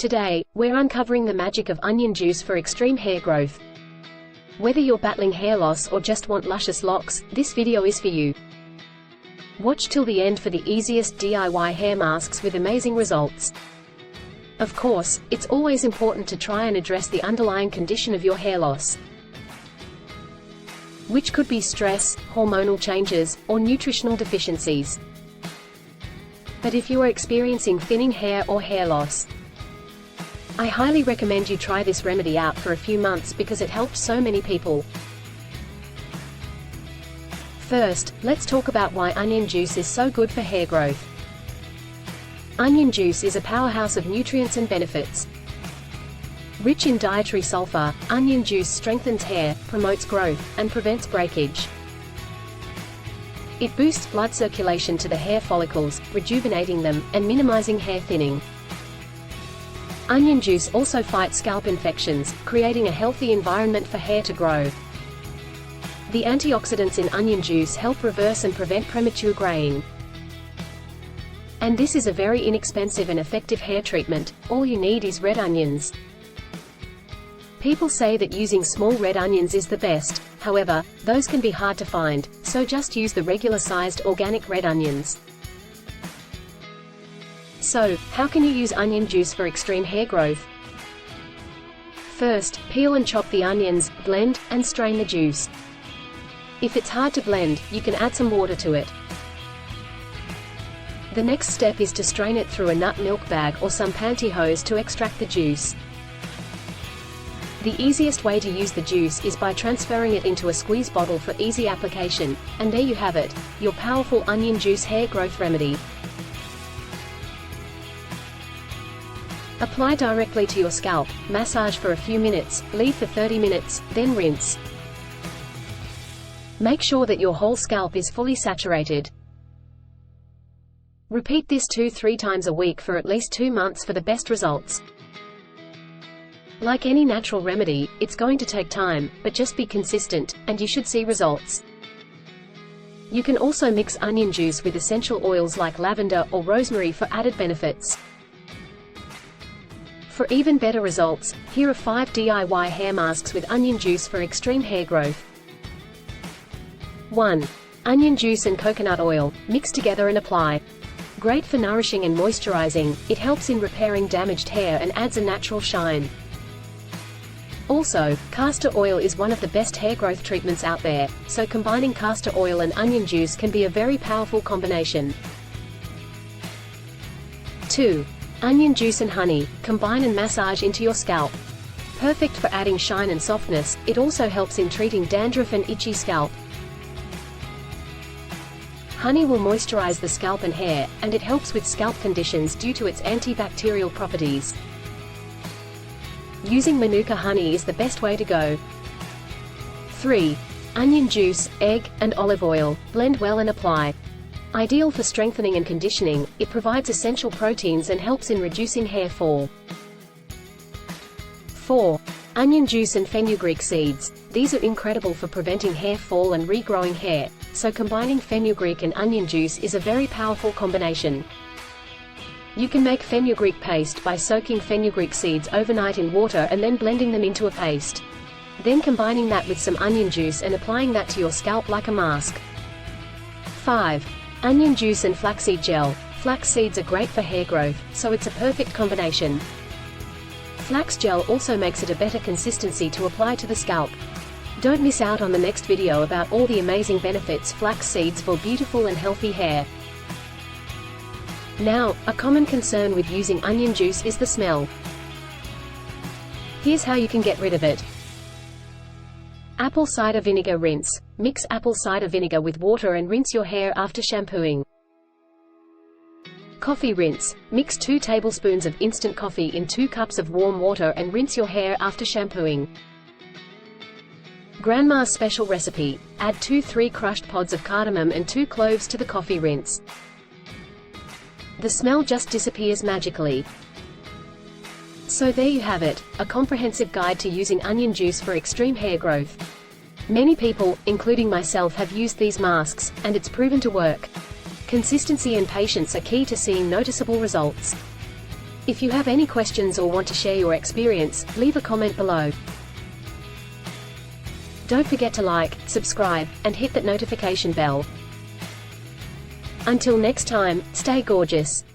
Today, we're uncovering the magic of onion juice for extreme hair growth. Whether you're battling hair loss or just want luscious locks, this video is for you. Watch till the end for the easiest DIY hair masks with amazing results. Of course, it's always important to try and address the underlying condition of your hair loss, which could be stress, hormonal changes, or nutritional deficiencies. But if you are experiencing thinning hair or hair loss, I highly recommend you try this remedy out for a few months because it helped so many people. First, let's talk about why onion juice is so good for hair growth. Onion juice is a powerhouse of nutrients and benefits. Rich in dietary sulfur, onion juice strengthens hair, promotes growth, and prevents breakage. It boosts blood circulation to the hair follicles, rejuvenating them, and minimizing hair thinning. Onion juice also fights scalp infections, creating a healthy environment for hair to grow. The antioxidants in onion juice help reverse and prevent premature graying. And this is a very inexpensive and effective hair treatment. All you need is red onions. People say that using small red onions is the best, however, those can be hard to find, so just use the regular-sized organic red onions. So, how can you use onion juice for extreme hair growth? First, peel and chop the onions, blend, and strain the juice. If it's hard to blend, you can add some water to it. The next step is to strain it through a nut milk bag or some pantyhose to extract the juice. The easiest way to use the juice is by transferring it into a squeeze bottle for easy application, and there you have it, your powerful onion juice hair growth remedy. Apply directly to your scalp, massage for a few minutes, leave for 30 minutes, then rinse. Make sure that your whole scalp is fully saturated. Repeat this 2-3 times a week for at least 2 months for the best results. Like any natural remedy, it's going to take time, but just be consistent, and you should see results. You can also mix onion juice with essential oils like lavender or rosemary for added benefits. For even better results, here are 5 DIY hair masks with onion juice for extreme hair growth. 1. Onion juice and coconut oil, mix together and apply. Great for nourishing and moisturizing, it helps in repairing damaged hair and adds a natural shine. Also, castor oil is one of the best hair growth treatments out there, so combining castor oil and onion juice can be a very powerful combination. 2. Onion juice and honey, combine and massage into your scalp. Perfect for adding shine and softness, it also helps in treating dandruff and itchy scalp. Honey will moisturize the scalp and hair, and it helps with scalp conditions due to its antibacterial properties. Using Manuka honey is the best way to go. 3. Onion juice, egg, and olive oil, blend well and apply. Ideal for strengthening and conditioning, it provides essential proteins and helps in reducing hair fall. 4. Onion juice and fenugreek seeds. These are incredible for preventing hair fall and regrowing hair, so combining fenugreek and onion juice is a very powerful combination. You can make fenugreek paste by soaking fenugreek seeds overnight in water and then blending them into a paste. Then combining that with some onion juice and applying that to your scalp like a mask. 5. Onion juice and flaxseed gel. Flax seeds are great for hair growth, so it's a perfect combination. Flax gel also makes it a better consistency to apply to the scalp. Don't miss out on the next video about all the amazing benefits flax seeds for beautiful and healthy hair. Now, a common concern with using onion juice is the smell. Here's how you can get rid of it. Apple cider vinegar rinse. Mix apple cider vinegar with water and rinse your hair after shampooing. Coffee rinse. Mix 2 tablespoons of instant coffee in 2 cups of warm water and rinse your hair after shampooing. Grandma's special recipe. Add 2-3 crushed pods of cardamom and 2 cloves to the coffee rinse. The smell just disappears magically. So there you have it, a comprehensive guide to using onion juice for extreme hair growth. Many people, including myself, have used these masks, and it's proven to work. Consistency and patience are key to seeing noticeable results. If you have any questions or want to share your experience, leave a comment below. Don't forget to like, subscribe, and hit that notification bell. Until next time, stay gorgeous.